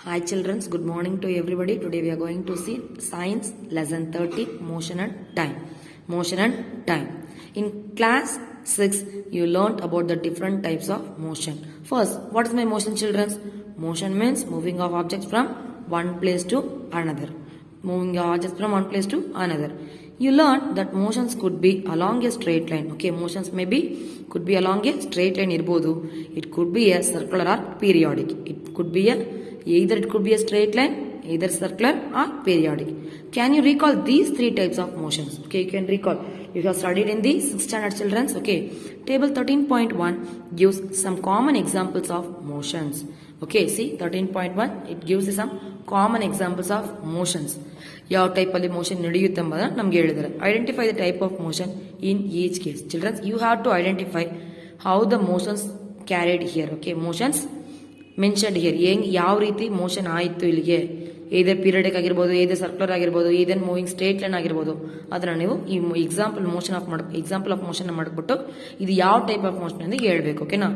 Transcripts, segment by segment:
Hi children, good morning to everybody. Today we are going to see science lesson 30, motion and time. Motion and time. In class 6 you learnt about the different types of motion. First, what is my motion children? Motion means moving of objects from one place to another. Moving of objects from one place to another. You learned that motions could be along a straight line. Okay, motions could be along a straight line irbodu. It could be a circular or periodic. It could be a straight line, either circular or periodic. Can you recall these three types of motions? Okay, you can recall. You have studied in the 6th standard children. Okay, table 13.1 gives some common examples of motions. Okay, see 13.1 it gives some common examples of motions. ಯಾವ type ಅಲ್ಲಿ motion ನಡೆಯುತ್ತೆ ಎಂಬುದನ್ನು ನಮಗೆ ಹೇಳಿದ್ದಾರೆ. Identify the type of motion in each case. Childrens you have to identify how the motions carried here. Okay, motions mentioned here. ಯಾವ ರೀತಿ motion ಆಯಿತು ಇಲ್ಲಿಗೆ, ಏದರ್ ಪೀರಿಯಡಿಕ್ ಆಗಿರ್ಬೋದು, ಏದರ್ ಸರ್ಕ್ಯುಲರ್ ಆಗಿರ್ಬೋದು, ಏದರ್ ಮೂವಿಂಗ್ ಸ್ಟ್ರೇಟ್ ಲೈನ್ ಆಗಿರ್ಬೋದು, ಅದನ್ನ ನೀವು ಈ ಎಕ್ಸಾಂಪಲ್ ಆಫ್ ಮೋಷನ್ ಮಾಡಿಬಿಟ್ಟು ಇದು ಯಾವ ಟೈಪ್ ಆಫ್ ಮೋಷನ್ ಅಂತ ಹೇಳ್ಬೇಕು. ಓಕೆನಾ?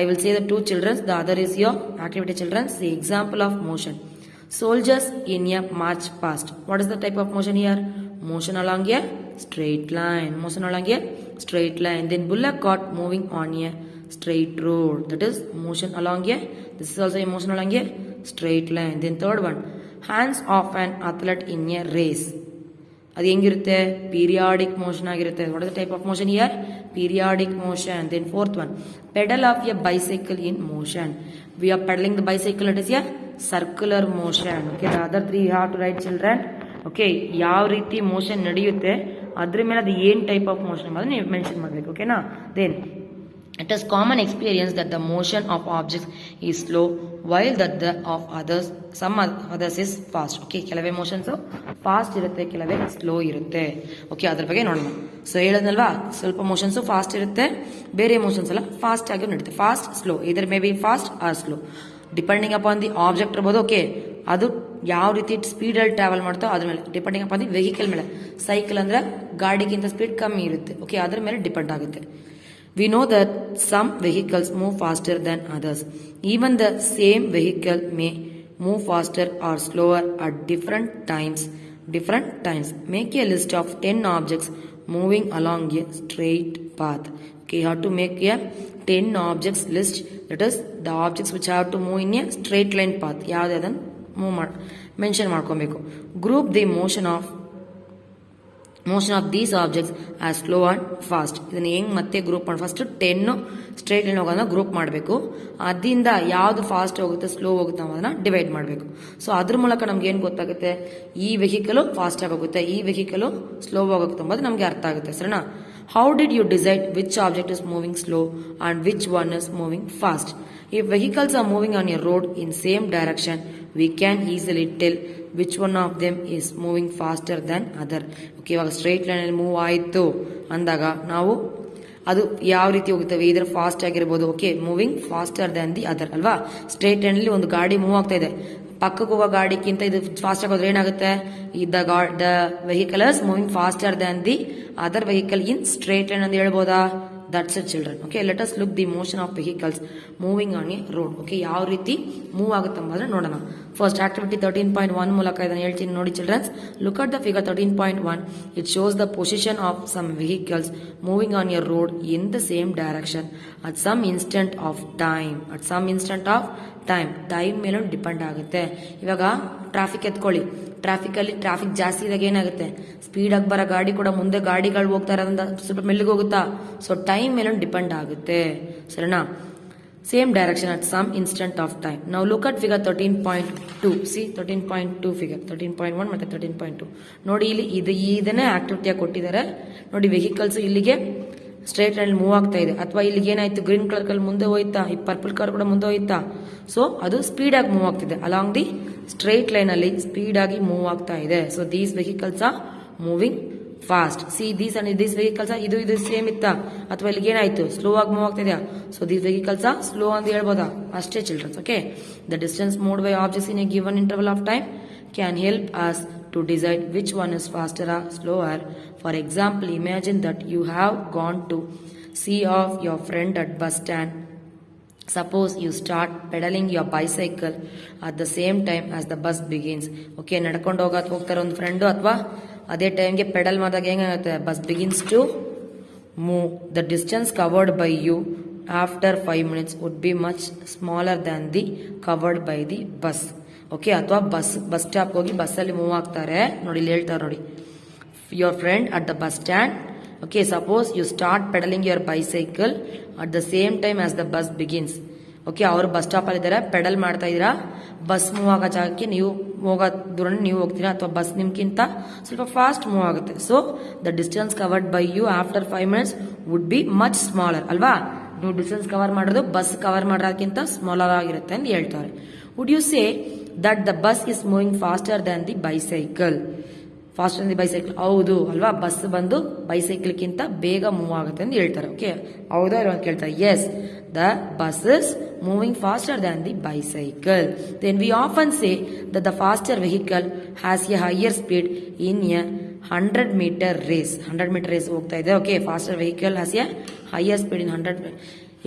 I will say the two childrens, the other is your activity childrens. The example of motion. Soldiers in a march past. What is the type of motion here? Motion along a straight line. Motion along a straight line. Then bullock cart moving on a straight road. That is motion along a. This is also a motion along a straight line. Then third one, hands of an athlete in a race. ಅದು ಹೆಂಗಿರುತ್ತೆ? Periodic motion ಆಗಿರುತ್ತೆ. What is the type of motion here? Periodic motion. Then fourth one, pedal of a bicycle in motion. We are pedalling the bicycle. It is a circular motion. Okay, the other three you have to write children. Okay, ಯಾವ ರೀತಿ motion ನಡೆಯುತ್ತೆ ಅದ್ರ ಮೇಲೆ ಅದು ಏನ್ type of motion ಅದನ್ನ ನೀವು mention ಮಾಡಬೇಕು. ಓಕೆನಾ? Then it is common experience that the motion of objects is slow while that the of some others is fast. Okay, ಕೆಲವೇ ಮೋಷನ್ಸ್ ಫಾಸ್ಟ್ ಇರುತ್ತೆ, ಕೆಲವೇ ಸ್ಲೋ ಇರುತ್ತೆ. ಓಕೆ, ಅದ್ರ ಬಗ್ಗೆ ನೋಡೋಣ. ಸೊ ಹೇಳೋದಲ್ವಾ, ಸ್ವಲ್ಪ ಮೋಷನ್ಸ್ ಫಾಸ್ಟ್ ಇರುತ್ತೆ, ಬೇರೆ ಮೋಷನ್ಸ್ ಎಲ್ಲ ಫಾಸ್ಟ್ ಆಗಿ ನಡೀತೆ. Fast, slow, either may be fast or slow depending upon the object ಇರ್ಬೋದು. ಓಕೆ, ಅದು ಯಾವ ರೀತಿ ಸ್ಪೀಡಲ್ಲಿ ಟ್ರಾವೆಲ್ ಮಾಡ್ತೋ ಅದ್ರ ಮೇಲೆ ಡಿಪೆಂಡಿಂಗ್ ಅಪಾನ್ ದಿ ವೆಹಿಕಲ್ ಮೇಲೆ. ಸೈಕಲ್ ಅಂದ್ರೆ ಗಾಡಿಗಿಂತ ಸ್ಪೀಡ್ ಕಮ್ಮಿ ಇರುತ್ತೆ. ಓಕೆ, ಅದ್ರ ಮೇಲೆ ಡಿಪೆಂಡ್ ಆಗುತ್ತೆ. We know that some vehicles move faster than others. Even the same vehicle may move faster or slower at different times. Make a list of 10 objects moving along a straight path. Okay, you have to make a 10 objects list. That is the objects which have to move in a straight line path. Mention ಮಾಡ್ಕೊಬೇಕು. Group the motion of these objects as slow and fast. ಇದನ್ನ ಹೆಂಗ್ ಮತ್ತೆ group ಮಾಡಿ, first 10 straight line ಹೋಗೋದನ್ನ group ಮಾಡಬೇಕು. ಅದರಿಂದ ಯಾವ್ದು fast ಹೋಗುತ್ತೆ, slow ಹೋಗುತ್ತೆ ಅನ್ನೋದನ್ನ ಡಿವೈಡ್ ಮಾಡಬೇಕು. ಸೊ ಅದ್ರ ಮೂಲಕ ನಮ್ಗೆ ಏನ್ ಗೊತ್ತಾಗುತ್ತೆ, ಈ ವೆಹಿಕಲ್ ಫಾಸ್ಟ್ ಆಗಿ ಹೋಗುತ್ತೆ, ಈ ವೆಹಿಕಲ್ ಸ್ಲೋ ಆಗುತ್ತೆ ಅಂಬೋದು ನಮ್ಗೆ ಅರ್ಥ ಆಗುತ್ತೆ. ಸರಿನಾ? How did you decide which object is moving slow and which one is moving fast? If vehicles are moving on a road in same direction, we can easily tell which one of them is moving faster than other. Okay, ಇವಾಗ straight line ಅಲ್ಲಿ move ಆಯಿತು ಅಂದಾಗ ನಾವು ಅದು ಯಾವ ರೀತಿ ಹೋಗುತ್ತವೆ, ಇದರ ಫಾಸ್ಟ್ ಆಗಿರ್ಬೋದು. Okay, moving faster than the other ಅಲ್ವಾ? ಸ್ಟ್ರೈಟ್ ಲೈನ್ ಅಲ್ಲಿ ಒಂದು ಗಾಡಿ ಮೂವ್ ಆಗ್ತಾ ಇದೆ, ಪಕ್ಕಕ್ಕೆ ಹೋಗೋ ಗಾಡಿಗಿಂತ ಇದು ಫಾಸ್ಟ್ ಆಗೋದ್ರೆ ಏನಾಗುತ್ತೆ, the vehicle is moving faster than the other vehicle in straight line ಅಂತ ಹೇಳ್ಬೋದಾ? That's it children. Okay, let us look the motion of vehicles moving on a road. Okay, ಯಾವ ರೀತಿ ಮೂವ್ ಆಗುತ್ತೆ ಅಂಬಾದ್ರೆ ನೋಡೋಣ. ಫಸ್ಟ್ ಆಕ್ಟಿವಿಟಿ 13.1 ಮೂಲಕ ಇದನ್ನು ಹೇಳ್ತೀನಿ ನೋಡಿ childrens. Look at the figure 13.1. It shows the position of some vehicles moving on a road in the same direction at some instant of time. Time ಮೇಲೂ depend ಆಗುತ್ತೆ. ಇವಾಗ ಟ್ರಾಫಿಕ್ ಎತ್ಕೊಳ್ಳಿ, ಟ್ರಾಫಿಕ್ ಜಾಸ್ತಿ ಇದ್ದಾಗ ಏನಾಗುತ್ತೆ, ಸ್ಪೀಡ್ ಆಗಿ ಬರೋ ಗಾಡಿ ಕೂಡ ಮುಂದೆ ಗಾಡಿಗಳು ಹೋಗ್ತಾ ಇರೋದ್ರಿಂದ ಸ್ವಲ್ಪ ಮೆಲ್ಲಿಗೆ ಹೋಗುತ್ತಾ. ಸೊ ಟೈಮ್ ಮೇಲೆ ಡಿಪೆಂಡ್ ಆಗುತ್ತೆ. ಸರಿನಾ? Same direction at some instant of time. ನಾವು look at figure 13.2. See 13.2 figure 13.1 ಮತ್ತೆ 13.2 ನೋಡಿ. ಇಲ್ಲಿ ಇದನ್ನೇ ಆಕ್ಟಿವಿಟಿಯಾಗಿ ಕೊಟ್ಟಿದ್ದಾರೆ ನೋಡಿ. ವೆಹಿಕಲ್ಸ್ ಇಲ್ಲಿಗೆ ಸ್ಟ್ರೇಟ್ ಲೈನ್ ಮೂವ್ ಆಗ್ತಾ ಇದೆ, ಅಥವಾ ಇಲ್ಲಿಗೆ ಏನಾಯ್ತು, ಗ್ರೀನ್ ಕಲರ್ ಮುಂದೆ ಹೋಯ್ತಾ, ಈ ಪರ್ಪಲ್ ಕಲರ್ ಕೂಡ ಮುಂದೆ ಹೋಯ್ತಾ. ಸೊ ಅದು ಸ್ಪೀಡ್ ಆಗಿ ಮೂವ್ ಆಗ್ತಿದೆ, ಅಲಾಂಗ್ ದಿ ಸ್ಟ್ರೇಟ್ ಲೈನ್ ಅಲ್ಲಿ ಸ್ಪೀಡ್ ಆಗಿ ಮೂವ್ ಆಗ್ತಾ ಇದೆ. So these vehicles are moving fast. See these vehicles ಇದು ಸೇಮ್ ಇತ್ತಾ, ಅಥವಾ ಇಲ್ಲಿಗೆ ಏನಾಯ್ತು, ಸ್ಲೋ ಆಗಿ ಮೂವ್ ಆಗ್ತಾ ಇದೆಯಾ. So these vehicles are slow ಅಂತ ಹೇಳ್ಬೋದಾ? ಅಷ್ಟೇ childrens. Okay, the distance moved by objects in a given interval of time can help us to decide which one is faster or slower. For example, imagine that you have gone to see off your friend at bus stand Suppose you start pedaling your bicycle at the same time as the bus begins. Okay, ನಡ್ಕೊಂಡು ಹೋಗ್ತಾರೆ ಒಂದು friend, ಅಥವಾ ಅದೇ ಟೈಮ್ಗೆ pedal ಮಾಡಿದಾಗ ಏನಾಗುತ್ತೆ, bus begins to move. The distance covered by you after 5 minutes would be much smaller than the covered by the bus. Okay, ಅಥವಾ bus stop ಹೋಗಿ ಬಸ್ಸಲ್ಲಿ ಮೂವ್ ಆಗ್ತಾರೆ ನೋಡಿ, ಇಲ್ಲಿ ಹೇಳ್ತಾರೆ ನೋಡಿ, your friend at the bus stand. Okay, suppose you start pedaling your bicycle at the same time as the bus begins. Okay, ಅವರು bus stop ಅಲ್ಲಿ ಇದ್ದಾರೆ, ಪೆಡಲ್ ಮಾಡ್ತಾ ಇದ್ದೀರಾ, ಬಸ್ ಮೂವ್ ಆಗೋ ಜಾಗಕ್ಕೆ ನೀವು ಹೋಗೋ ದೂರ ನೀವು ಹೋಗ್ತೀರಾ, ಅಥವಾ ಬಸ್ ನಿಮ್ಗಿಂತ ಸ್ವಲ್ಪ ಫಾಸ್ಟ್ ಮೂವ್ ಆಗುತ್ತೆ. So the distance covered by you after 5 minutes would be much smaller ಅಲ್ವಾ. ನೀವು ಡಿಸ್ಟೆನ್ಸ್ ಕವರ್ ಮಾಡೋದು ಬಸ್ ಕವರ್ ಮಾಡೋದಕ್ಕಿಂತ ಸ್ಮಾಲರ್ ಆಗಿರುತ್ತೆ ಅಂತ ಹೇಳ್ತಾರೆ. Would you say that the bus is moving faster than the bicycle? Faster the bicycle, ಹೌದು ಅಲ್ವಾ, bus ಬಂದು ಬೈಸೈಕಲ್ಗಿಂತ ಬೇಗ ಮೂವ್ ಆಗುತ್ತೆ ಅಂತ ಹೇಳ್ತಾರೆ. ಓಕೆ, ಹೌದಾ ಇಲ್ಲ ಅಂತ ಕೇಳ್ತಾರೆ. Yes, the bus is moving faster than the bicycle. Then we often say that the faster vehicle has a higher speed in a 100 meter race. 100 meter race ಹೋಗ್ತಾ ಇದೆ. Okay, faster vehicle has a higher speed in 100 meter.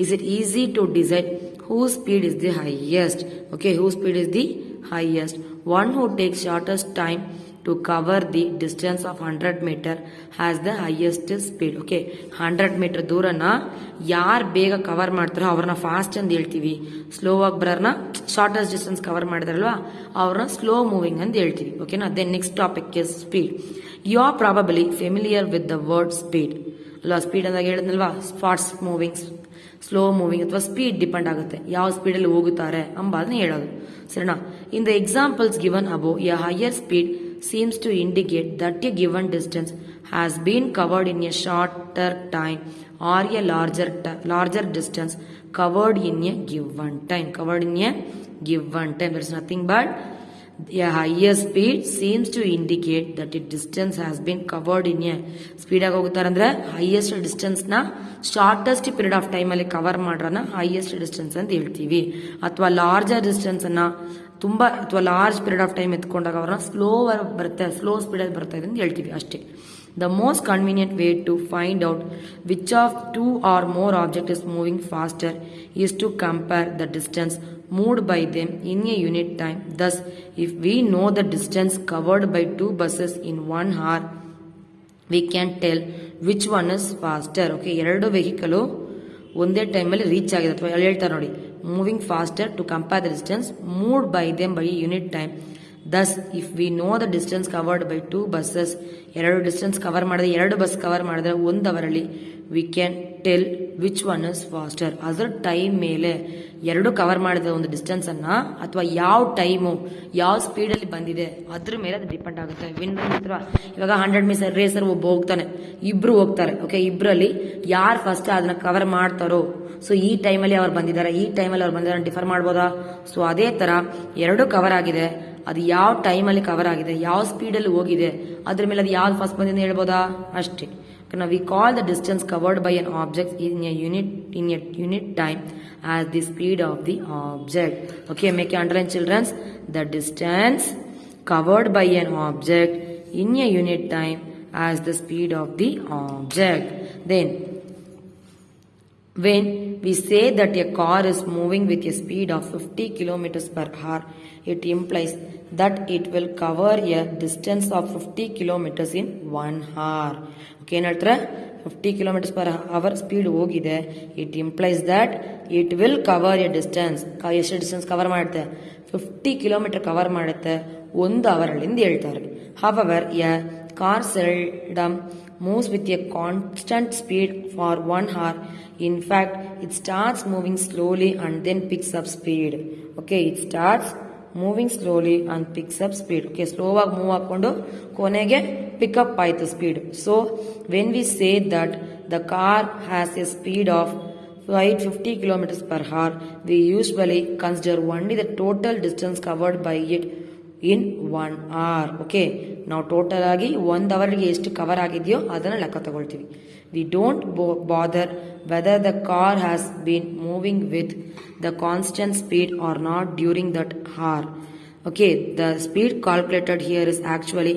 Is it easy to decide whose speed is the highest? Okay, whose speed is the highest? One who takes shortest time to cover the distance of 100 meter has the highest speed. Okay, 100 meter ದೂರನ ಯಾರು ಬೇಗ cover ಮಾಡ್ತಾರೋ ಅವ್ರನ್ನ fast ಅಂತ ಹೇಳ್ತೀವಿ. Slow ಆಗಿ ಬರೋರ್ನ shortest distance cover ಮಾಡಿದಾರಲ್ವಾ ಅವ್ರನ್ನ ಸ್ಲೋ ಮೂವಿಂಗ್ ಅಂತ ಹೇಳ್ತೀವಿ. ಓಕೆನಾ. Then next topic is speed. You are probably familiar with the word speed ಅಲ್ವಾ. ಸ್ಪೀಡ್ ಅಂದಾಗ ಹೇಳಿದ್ನಲ್ವಾ, ಫಾಸ್ಟ್ ಮೂವಿಂಗ್, ಸ್ಲೋ ಮೂವಿಂಗ್ ಅಥವಾ ಸ್ಪೀಡ್ ಡಿಪೆಂಡ್ ಆಗುತ್ತೆ, ಯಾವ ಸ್ಪೀಡಲ್ಲಿ ಹೋಗುತ್ತಾರೆ ಅಂಬಾದನ್ನ ಹೇಳೋದು. ಸರಿನಾ. In the examples given above, a higher speed seems to indicate that a given distance has been covered in a shorter time or a larger distance covered in a given time. Covered in a given time. There is nothing but a higher speed seems to indicate that a distance has been covered in a speed ಆಗಿ ಹೋಗುತ್ತಾರೆ ಅಂದ್ರೆ highest distance ನ shortest period of time ಅಲ್ಲಿ cover ಮಾಡೋಣ highest distance ಅಂತ ಹೇಳ್ತೀವಿ. ಅಥವಾ larger distance ಅನ್ನ ತುಂಬಾ ಅಥವಾ ಲಾರ್ಜ್ ಪೀರಿಯಡ್ ಆಫ್ ಟೈಮ್ ಎತ್ಕೊಂಡಾಗ ಅವ್ರನ್ನ ಸ್ಲೋ ಸ್ಪೀಡಲ್ಲಿ ಬರ್ತಾ ಇದೆ ಅಂತ ಹೇಳ್ತೀವಿ ಅಷ್ಟೇ. The most convenient way to find out which of 2 or more object is moving faster is to compare the distance moved by them in a unit time. Thus, if we know the distance covered by 2 buses in 1 hour, we can tell which one is faster. Okay, 2 vehicle ಒಂದೇ ಟೈಮಲ್ಲಿ reach ಆಗಿದೆ ಅಥವಾ ಹೇಳ್ತಾರೆ ನೋಡಿ, moving faster to compare the distance moved by them by unit time. Thus if we know the distance covered by 2 buses, 2 distance cover ಮಾಡಿದ್ರೆ 2 bus cover ಮಾಡಿದ್ರೆ 1 ಅವರಲ್ಲಿ we can tell which one is faster. ಅದರ time ಮೇಲೆ 2 cover ಮಾಡಿದ ಒಂದು distance ಅನ್ನ ಅಥವಾ ಯಾವ ಟೈಮು ಯಾವ ಸ್ಪೀಡಲ್ಲಿ ಬಂದಿದೆ ಅದ್ರ ಮೇಲೆ ಅದು ಡಿಪೆಂಡ್ ಆಗುತ್ತೆ. ಇವಾಗ 100 ಮೀಟರ್ ರೇಸರ್ ಒಬ್ಬ ಹೋಗ್ತಾನೆ, ಇಬ್ರು ಹೋಗ್ತಾರೆ. ಓಕೆ, ಇಬ್ರಲ್ಲಿ ಯಾರು ಫಸ್ಟ್ ಅದನ್ನ ಕವರ್ ಮಾಡ್ತಾರೋ, ಸೊ ಈ ಟೈಮಲ್ಲಿ ಅವ್ರು ಬಂದಿದ್ದಾರೆ, ಈ ಟೈಮಲ್ಲಿ ಅವ್ರು ಬಂದಿದ್ದಾರೆ ಡಿಫರ್ ಮಾಡ್ಬೋದಾ. ಸೊ ಅದೇ ತರ 2 ಕವರ್ ಆಗಿದೆ, ಅದು ಯಾವ ಟೈಮಲ್ಲಿ ಕವರ್ ಆಗಿದೆ, ಯಾವ ಸ್ಪೀಡಲ್ಲಿ ಹೋಗಿದೆ, ಅದ್ರ ಮೇಲೆ ಅದು ಯಾವ್ದು ಫಸ್ಟ್ ಬಂದಿದೆ ಹೇಳ್ಬೋದಾ ಅಷ್ಟೇ. Now we call the distance covered by an object in a unit time as the speed of the object. Okay, make a underline children. The distance covered by an object in a unit time as the speed of the object. Then when we say that a car is moving with a speed of 50 kilometers per hour, it implies that it will cover a distance of 50 kilometers in 1 hour. Okay, ಏನು ಹೇಳ್ತಾರೆ, 50 kilometers per hour speed ಹೋಗಿದೆ, it implies that it will cover A distance. ಎಷ್ಟು distance cover ಮಾಡುತ್ತೆ, 50 kilometer cover ಮಾಡುತ್ತೆ 1 ಅವರಲ್ಲಿ ಅಂತ ಹೇಳ್ತಾರೆ. However, a car seldom moves with a constant speed for 1 hour. In fact, it starts moving slowly and then picks up speed. Okay, it starts moving slowly and picks up speed. Okay, slow ಆಗಿ move ಹಾಕೊಂಡು ಕೊನೆಗೆ pick up ಆಯ್ತು speed. So when we say that the car has a speed of 50 kilometers per hour, we usually consider only the total distance covered by it in 1 hour. Okay, ನಾವು total ಆಗಿ 1 ಅವರ್ಗೆ ಎಷ್ಟು cover ಆಗಿದೆಯೋ ಅದನ್ನ ಲೆಕ್ಕ ತಗೊಳ್ತೀವಿ. We don't bother whether the car has been moving with the constant speed or not during that hour. Okay, the speed calculated here is actually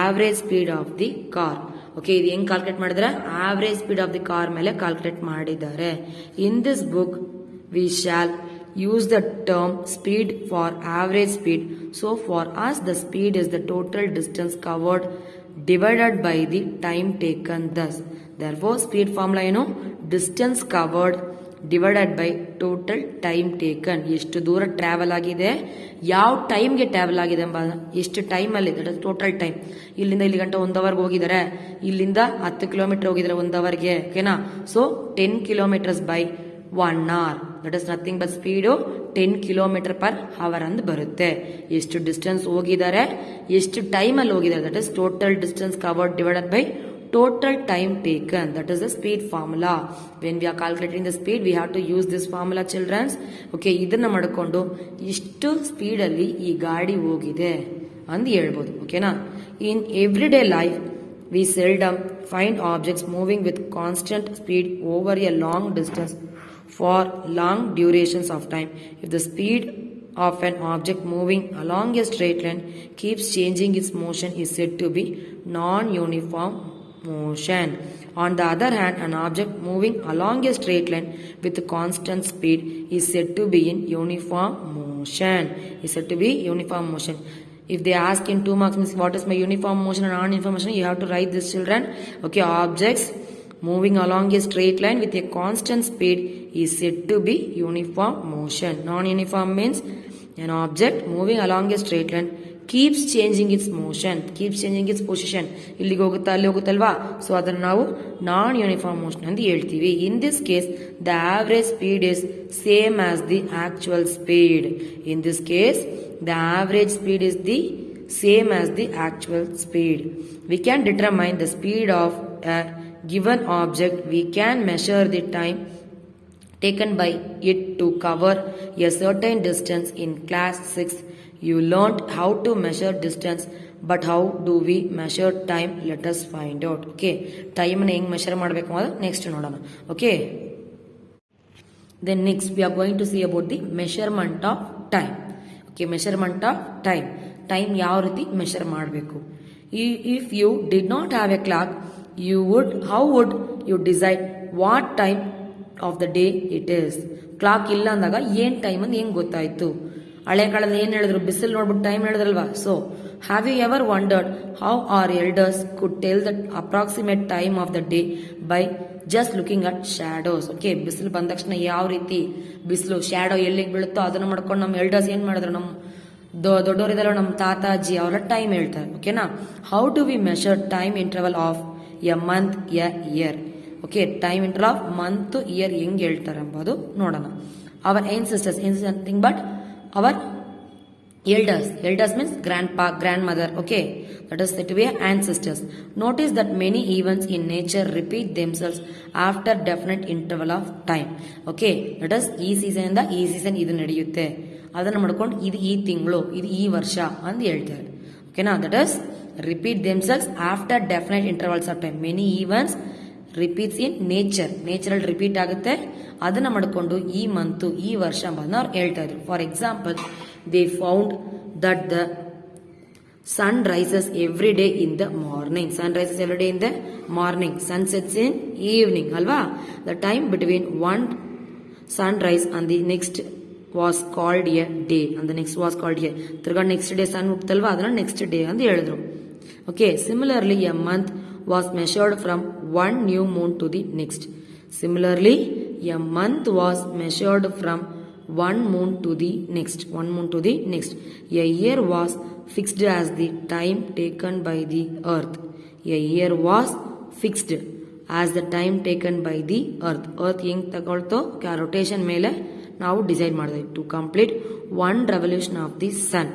average speed of the car. Okay, ಇದು ಹೆಂಗ್ calculate ಮಾಡಿದ್ರೆ, average speed of the car ಮೇಲೆ calculate ಮಾಡಿದ್ದಾರೆ. In this book we shall use the term speed for average speed. So for us the speed is the total distance covered divided by the time taken. Thus therefore speed formula distance covered divided by total time taken. ಎಷ್ಟು ದೂರ travel ಆಗಿದೆ, ಯಾವ ಟೈಮ್ಗೆ travel ಆಗಿದೆ ಎಂಬ ಎಷ್ಟು ಟೈಮಲ್ಲಿ, that is total time. ಇಲ್ಲಿಂದ ಇಲ್ಲಿ ಗಂಟೆ 1 ಅವರ್ಗೆ ಹೋಗಿದ್ದಾರೆ, ಇಲ್ಲಿಂದ 10 ಕಿಲೋಮೀಟರ್ ಹೋಗಿದ್ದಾರೆ 1 ಅವರ್ಗೆ, ಓಕೆನಾ. So 10 kilometers by 1 hour, that is nothing but speed 10 kilometer per hour ಅಂತ ಬರುತ್ತೆ. ಎಷ್ಟು ಡಿಸ್ಟೆನ್ಸ್ ಹೋಗಿದ್ದಾರೆ, ಎಷ್ಟು ಟೈಮಲ್ಲಿ ಹೋಗಿದ್ದಾರೆ, that is total distance covered divided by total time taken. That is the speed formula. When we are calculating the speed, we have to use this formula, children. Okay, ಇದನ್ನ ಮಾಡಿಕೊಂಡು ಇಷ್ಟು ಸ್ಪೀಡ್ ಅಲ್ಲಿ ಈ ಗಾಡಿ ಹೋಗಿದೆ ಅಂತ ಹೇಳ್ಬೋದು. ಓಕೆನಾ. In everyday life, we seldom find objects moving with constant speed over a long distance for long durations of time. If the speed of an object moving along a straight line keeps changing its motion is said to be non-uniform motion. On the other hand, an object moving along a straight line with constant speed is said to be in uniform motion. Is said to be uniform motion. If they ask in 2 marks, means what is my uniform motion and non-uniform motion, you have to write this, children. Okay, objects moving along a straight line with a constant speed is said to be uniform motion. Non-uniform means an object moving along a straight line keeps changing its motion, keeps changing its position. ಇಲ್ಲಿಗೆ ಹೋಗುತ್ತಾ ಅಲ್ಲಿ ಹೋಗುತ್ತಲ್ವಾ, so ಅದನ್ನು ನಾವು ನಾನ್ uniform motion ಅಂತ ಹೇಳ್ತೀವಿ. In this case the average speed is same as the actual speed. In this case the average speed is the same as the actual speed. We can determine the speed of a given object. We can measure the time taken by it to cover a certain distance. In class 6 you learned how to measure distance, but how do we measure time? Let us find out. Okay, time na heng measure ಮಾಡಬೇಕು ಅಂತ next ನೋಡೋಣ. Okay, then next we are going to see about the measurement of time. Okay, measurement of time. Time ಯಾವ ರೀತಿ measure ಮಾಡಬೇಕು. If you did not have a clock, how would you decide what time of the day it is? Clock ಇಲ್ಲ ಅಂದಾಗ ಏನ್ time ಅಂತ ಹೆಂಗ್ ಗೊತ್ತಾಯ್ತು? ಹಳೆ ಕಾಲದಲ್ಲಿ ಏನ್ ಹೇಳಿದ್ರು, ಬಿಸಿಲು ನೋಡ್ಬಿಟ್ಟು ಟೈಮ್ ಹೇಳಿದ್ರಲ್ವಾ. So have you ever wondered how our elders could tell the approximate time of the day by just looking at shadows. Okay, ಬಿಸಿಲು ಬಂದ ತಕ್ಷಣ ಯಾವ ರೀತಿ ಬಿಸಿಲು ಶ್ಯಾಡೋ ಎಲ್ಲಿಗೆ ಬೀಳುತ್ತೋ ಅದನ್ನ ಮಾಡ್ಕೊಂಡು ನಮ್ಮ ಎಲ್ಡರ್ಸ್ ಏನ್ ಮಾಡಿದ್ರು, ನಮ್ಮ ದೊಡ್ಡವರಿದಲ್ಲ ನಮ್ಮ ತಾತ ಅಜ್ಜಿ ಅವರ ಟೈಮ್ ಹೇಳ್ತಾರೆ. ಓಕೆನಾ. How do we measure time interval of a month, a year. Okay, time interval of month year ಹೆಂಗ್ ಹೇಳ್ತಾರೆ ಎಂಬುದು ನೋಡೋಣ. Our ancestors, nothing but our elders means grandpa, grandmother. Okay, that is said to be ancestors. Notice that many events in nature repeat themselves after definite interval of time. Okay, that is ಈ season ಇಂದ ಈ season ಇದು ನಡೆಯುತ್ತೆ, ಅದನ್ನ ಮಾಡ್ಕೊಂಡು ಇದು ಈ ತಿಂಗಳು, ಇದು ಈ ವರ್ಷ ಅಂತ ಹೇಳ್ತಾರೆ. ಓಕೆನಾ. That is repeat themselves after definite intervals of time. Many events repeats in ನೇಚರಲ್ಲಿ ರಿಪೀಟ್ ಆಗುತ್ತೆ, ಅದನ್ನ ಮಾಡ್ಕೊಂಡು ಈ ಮಂತು ಈ ವರ್ಷ ಬಂದು ಅವ್ರು ಹೇಳ್ತಾ ಇದ್ರು. For example, they found that the sun rises every day in the morning. Sun rises every day in the morning, sun sets in evening ಅಲ್ವಾ. The time between one sun rise and the next was called a day, and the next was called a. ತಿರ್ಗಾ next day sun ಹುಟ್ಟಲ್ವಾ, ಅದನ್ನ next day ಅಂತ ಹೇಳಿದ್ರು. Okay, similarly a month was measured from one new moon to the next. Similarly, a month was measured from one moon to the next. A year was fixed as the time taken by the earth. A year was fixed as the time taken by the earth. Earth ಹೆಂಗ್ ತಗೊಳ್ತೋ rotation ಮೇಲೆ ನಾವು decide ಮಾಡಿದ್ವಿ to complete one revolution of the sun.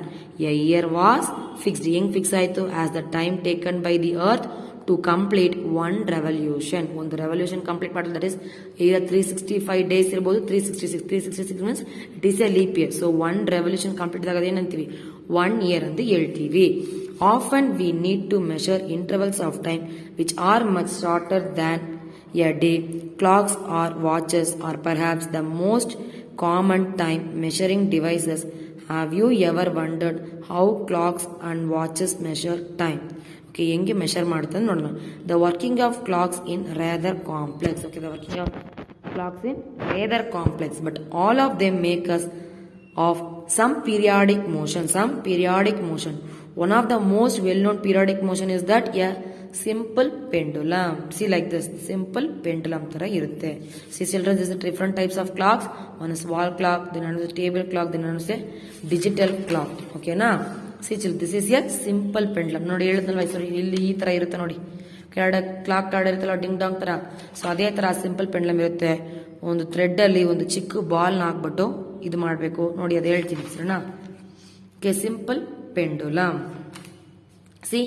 A year was fixed. ಹೆಂಗ್ fix ಆಯ್ತು? as the time taken by the earth to complete one revolution. ಒಂದು revolution complete ಮಾಡಿದ್ರೆ that is ಈಗ 365 days ಇರ್ಬೋದು, 366 means it is a leap year. So one revolution complete ಆಗೋದು ಏನಂತೀವಿ? 1 year ಅಂತ ಹೇಳ್ತೀವಿ. Often we need to measure intervals of time which are much shorter than a day. Clocks or watches are perhaps the most common time measuring devices. Have you ever wondered how clocks and watches measure time? Okay, ಹೆಂಗೆ measure ಮಾಡುತ್ತೆ ನೋಡೋಣ. The working of clocks in rather complex. Okay, the working of clocks in rather complex, but all of them make us of some periodic motion. One of the most well-known periodic motion is that a simple pendulum. See, like this, simple pendulum tara irutte. See children, this is different types of clocks. One is wall clock, then another is table clock, then another is digital clock. Okay na? See children, this is a simple pendulum. Nodi ಹೇಳಿದ್ನಲ್ವಾ ಇಲ್ಲಿ ಈ ತರ ಇರುತ್ತೆ ನೋಡಿ, ಕೆಳಗಡೆ clock card ಇರುತ್ತಲ್ಲ ding ಡಾಂಗ್ ತರ. So ಅದೇ ತರ ಸಿಂಪಲ್ ಪೆಂಡ್ಲಮ್ ಇರುತ್ತೆ. ಒಂದು ಥ್ರೆಡ್ ಅಲ್ಲಿ ಒಂದು ಚಿಕ್ಕ ಬಾಲ್ನ ಹಾಕ್ಬಿಟ್ಟು ಇದು ಮಾಡಬೇಕು ನೋಡಿ, ಅದು ಹೇಳ್ತೀನಿ ಸರಿನಾ. Okay, simple pendulum. See,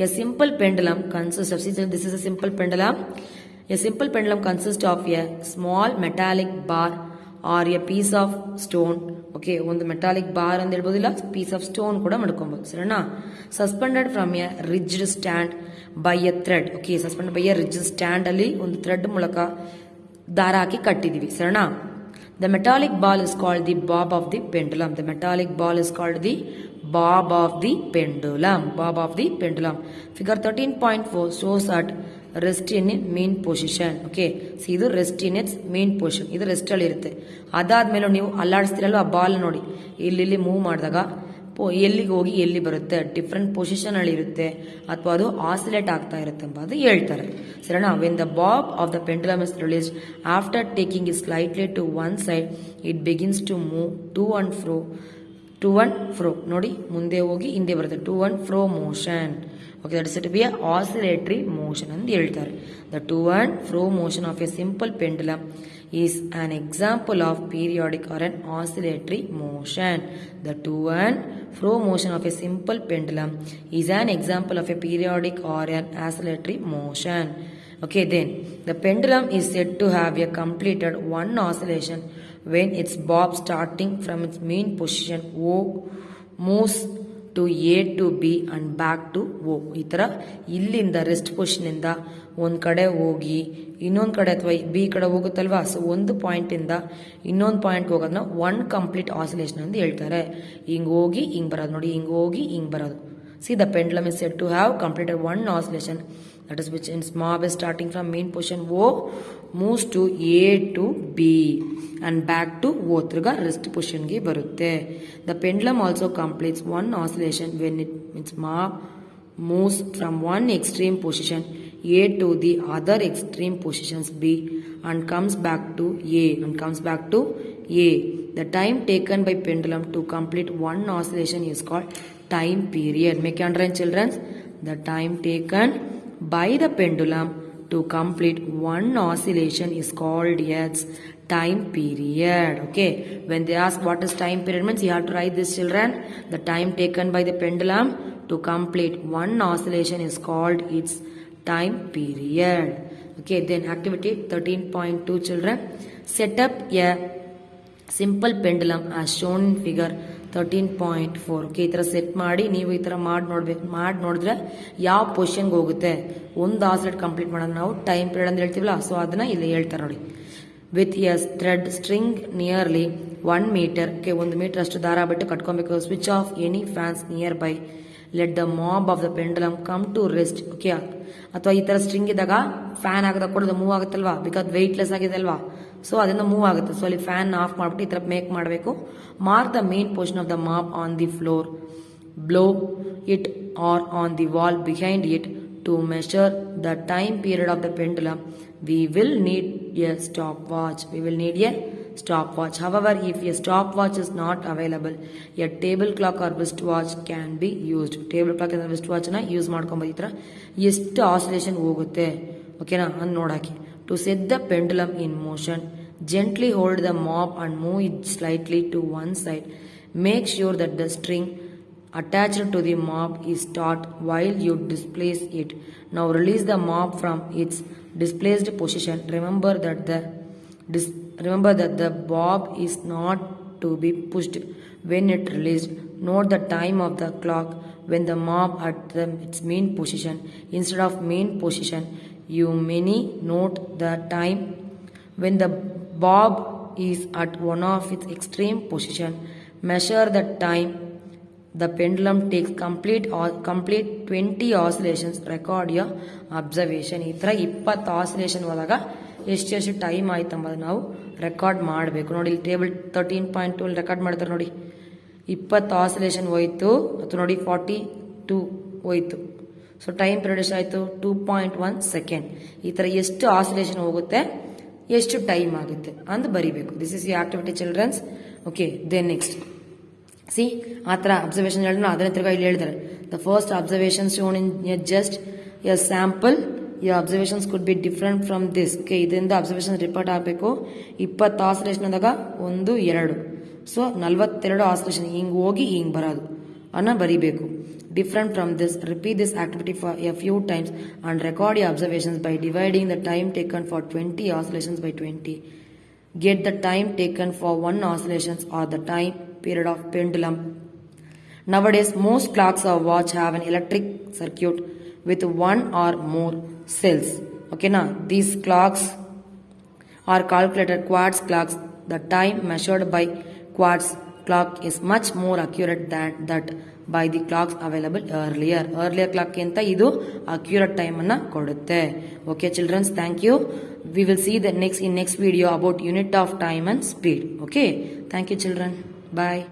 a simple pendulum consists of, see, this is a simple pendulum. A simple pendulum consists of a small metallic bar or a piece of stone. Okay, ಒಂದು ಮೆಟಾಲಿಕ್ ಬಾರ್ ಅಂತ ಹೇಳ್ಬೋದಿಲ್ಲ, piece of stone ಕೂಡ ಮಾಡ್ಕೊಬಹುದು ಸರಿನಾ. Suspended from a rigid stand by a thread. Okay, suspended by a rigid stand ಅಲ್ಲಿ ಒಂದು thread ಮೂಲಕ ದಾರ ಹಾಕಿ ಕಟ್ಟಿದೀವಿ ಸರಿನಾ. The metallic ball is called the bob of the pendulum. The metallic ball is called the bob of the pendulum. Bob of the pendulum. Figure 13.4 shows that rest in mean position. Okay, see, ಇದು rest in its mean position. ಇದು rest ಅಲ್ಲಿ ಇರುತ್ತೆ. ಅದಾದ್ಮೇಲೆ ನೀವು ಅಲ್ಲಾಡಿಸ್ತಿರಲ್ವ ಆ ball ನೋಡಿ, ಇಲ್ಲಿ move ಮಾಡಿದಾಗ ಎಲ್ಲಿಗೆ ಹೋಗಿ ಎಲ್ಲಿ ಬರುತ್ತೆ, ಡಿಫ್ರೆಂಟ್ ಪೊಸಿಷನ್ ಅಲ್ಲಿ ಇರುತ್ತೆ ಅಥವಾ ಅದು ಆಸಿಲೇಟ್ ಆಗ್ತಾ ಇರುತ್ತೆ ಎಂಬುದು ಹೇಳ್ತಾರೆ ಸರಿನಾ. When the bob of the pendulum is released after taking it slightly to one side, it begins to move to and fro ನೋಡಿ, ಮುಂದೆ ಹೋಗಿ ಹಿಂದೆ ಬರುತ್ತೆ, to and fro motion. Okay, that is to be a oscillatory motion ಅಂತ ಹೇಳ್ತಾರೆ. The to and fro motion of a simple pendulum is an example of periodic or an oscillatory motion. The to and fro motion of a simple pendulum is an example of a periodic or an oscillatory motion. Okay, then the pendulum is said to have a completed one oscillation when its bob starting from its mean position O moves to A to B and back to O. ಈ ತರ ಇಲ್ಲಿಂದ rest position ಇಂದ ಒಂದ್ ಕಡೆ ಹೋಗಿ ಇನ್ನೊಂದ್ ಕಡೆ ಅಥವಾ ಬಿ ಕಡೆ ಹೋಗುತ್ತಲ್ವಾ. ಸೊ ಒಂದು ಪಾಯಿಂಟ್ ಇಂದ ಇನ್ನೊಂದು ಪಾಯಿಂಟ್ ಹೋಗೋದನ್ನ ಒನ್ ಕಂಪ್ಲೀಟ್ ಆಸಿಲೇಷನ್ ಅಂತ ಹೇಳ್ತಾರೆ. ಹಿಂಗ್ ಹೋಗಿ ಹಿಂಗ್ ಬರೋದು ನೋಡಿ, ಹಿಂಗ್ ಹೋಗಿ ಹಿಂಗ್ ಬರೋದು. See, the pendulum is said to have completed one oscillation, that is which its mob is starting from mean position O moves to A to B and back to O. ತಿರ್ಗಾ ರೆಸ್ಟ್ ಪೊಸಿಷನ್ ಗೆ ಬರುತ್ತೆ. The pendulum also completes one oscillation when its mob moves from one extreme position A to the other extreme positions B and comes back to A. The time taken by pendulum to complete one oscillation is called time period. Make you understand, children? The time taken by the pendulum to complete one oscillation is called its time period. Okay, when they ask what is time period means, you have to write this, children. The time taken by the pendulum to complete one oscillation is called its time period. Okay, then activity 13.2, children. Set up a simple pendulum as shown in figure 13.4. Okay, ಈ ಥರ set ಮಾಡಿ ನೀವು ಈ ಥರ ಮಾಡಿ ನೋಡಿದ್ರೆ ಯಾವ ಪೊಸಿಷನ್ಗೆ ಹೋಗುತ್ತೆ. ಒಂದು ಆಸಿಲೇಟ್ ಕಂಪ್ಲೀಟ್ ಮಾಡೋದು ನಾವು ಟೈಮ್ ಪೀರಿಯಡ್ ಅಂತ ಹೇಳ್ತೀವಲ್ಲ, ಸೊ ಅದನ್ನ ಇಲ್ಲಿ ಹೇಳ್ತಾರೆ ನೋಡಿ. With a thread string nearly 1 metre. Okay, 1 metre ಅಷ್ಟು ದಾರ ಬಿಟ್ಟು ಕಟ್ಕೊಬೇಕು. Switch off any fans nearby. Let the bob of the pendulum come to rest. Okay, ಅಥವಾ ಈ ತರ ಸ್ಟ್ರಿಂಗ್ ಇದ್ದಾಗ ಫ್ಯಾನ್ ಆಗದಾಗ ಕೂಡ ಮೂವ್ ಆಗುತ್ತಲ್ವಾ, ಬಿಕಾಸ್ ವೆಯ್ಟ್ಲೆಸ್ ಆಗಿದೆ ಅಲ್ವಾ, ಸೊ ಅದರಿಂದ ಮೂವ್ ಆಗುತ್ತೆ. ಸೊ ಅಲ್ಲಿ ಫ್ಯಾನ್ ಆಫ್ ಮಾಡ್ಬಿಟ್ಟು ಈ ತರ ಮೇಕ್ ಮಾಡಬೇಕು. Mark the mean position of the bob on the floor, below it or on the wall behind it to measure the time period of the pendulum. We will need a stopwatch. However, if a stopwatch is not available, a table clock or wristwatch can be used. Table clock and wristwatch na use ಮಾಡ್ಕೊಂಬೋದು. ಈ ತರ ಎಷ್ಟು oscillation ಹೋಗುತ್ತೆ ಓಕೆನಾ ಅಂತ ನೋಡಾಕಿ. To set the pendulum in motion, gently hold the knob and move it slightly to one side. Make sure that the string attached to the knob is taut while you displace it. Now release the knob from its displaced position. Remember that the bob is not to be pushed when it released. Note the time of the clock when the knob at its main position. Instead of main position, you may note the time when the bob is at one of its extreme position. Measure the time the pendulum takes complete 20 oscillations. Record your observation. ಈ ತರ 20 oscillation ಹೋದಾಗ ಎಷ್ಟು time ಆಯ್ತು ಅಂಬೋದು ನಾವು record ಮಾಡಬೇಕು. ನೋಡಿ ಇಲ್ಲಿ ಟೇಬಲ್ 13.2 ರೆಕಾರ್ಡ್ ಮಾಡ್ತಾರೆ ನೋಡಿ, 20 ಆಸಿಲೇಷನ್ ಹೋಯ್ತು, ಅಥವಾ ನೋಡಿ 42 ಹೋಯ್ತು. ಸೊ ಟೈಮ್ ಪೀರಿಯಡ್ ಎಷ್ಟಾಯಿತು 2.1 ಸೆಕೆಂಡ್. ಈ ಥರ ಎಷ್ಟು ಆಸಿಲೇಷನ್ ಹೋಗುತ್ತೆ, ಎಷ್ಟು ಟೈಮ್ ಆಗುತ್ತೆ ಅಂತ ಬರಿಬೇಕು. This is the activity childrens. Okay, then next see ಆ ಥರ ಅಬ್ಸರ್ವೇಷನ್ ಹೇಳಿದ್ರು ಅದನ್ನ ತಿರ್ಗಾ ಇಲ್ಲಿ ಹೇಳಿದ್ದಾರೆ. The first observation shown in just a sample, ಈ observations could be different from this. Okay, ಇದರಿಂದ ಅಬ್ಸರ್ವೇಷನ್ ರಿಪೋರ್ಟ್ ಆಗಬೇಕು. 20 ಆಸಿಲೇಷನ್ ಆದಾಗ 1, 2, ಸೊ 42 ಆಸಿಲೇಷನ್ ಹಿಂಗೆ ಹೋಗಿ ಹಿಂಗೆ ಬರೋದು ಅನ್ನ ಬರಿಬೇಕು. Different from this, repeat this activity for a few times and record your observations by dividing the time taken for 20 oscillations by 20. Get the time taken for 1 oscillations or the time period of pendulum. Nowadays, most clocks or watch have an electric circuit with 1 or more cells. Okay, now these clocks are calculated quartz clocks. The time measured by quartz clock is much more accurate than that by the clocks available earlier. Earlier clock ಗಿಂತ ಇದು accurate time ಅನ್ನ ಕೊಡುತ್ತೆ. Okay children, thank you. We will see the next video about unit of time and speed. Okay, thank you children. Bye.